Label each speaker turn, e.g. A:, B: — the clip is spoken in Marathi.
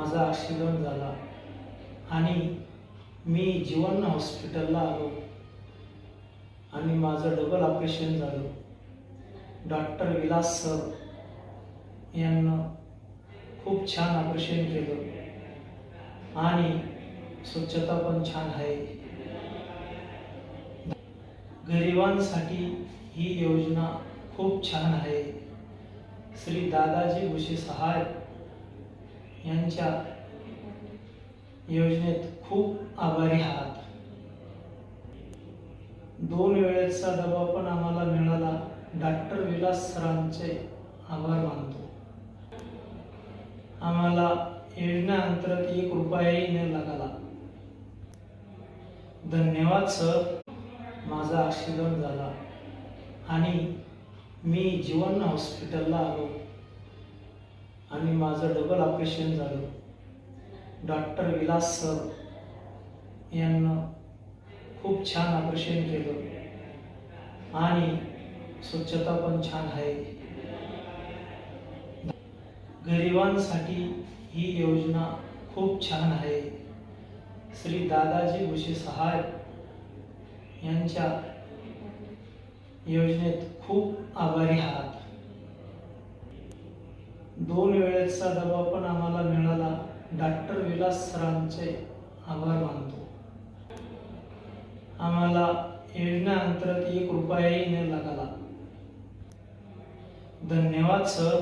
A: माझा ॲक्सिडेंट झाला आणि मी जीवन हॉस्पिटलला आलो आणि माझं डबल ऑपरेशन झालं. डॉक्टर विलास सर यांना खूप छान ऑपरेशन केलं आणि स्वच्छता पण छान आहे. गरिबांसाठी ही योजना खूप छान आहे. श्री दादाजी भुसे सहाय यांच्या योजनेत खूप आभारी आहात. 2 वेळेचा डबा पण आम्हाला मिळाला. डॉक्टर विलास सरांचे आभार मानतो. आम्हाला योजनेअंतर्गत 1 रुपयाही न लागला. धन्यवाद सर. माझा ॲक्सिडेंट झाला आणि मी जीवन हॉस्पिटलला आलो आणि माझं डबल ऑपरेशन झालं. डॉक्टर विलास सर यांना खूप छान ऑपरेशन केलं आणि स्वच्छता पण छान आहे. गरिबांसाठी ही योजना खूप छान आहे. श्री दादाजी भुसे सहाय यांच्या योजनेत खूप आभारी आहात. 2 वेळेचा डबा पण आम्हाला मिळाला. डॉक्टर विलास सरांचे आभार मानतो. आम्हाला योजनेअंतर्गत 1 रुपयाही न लागला. धन्यवाद सर.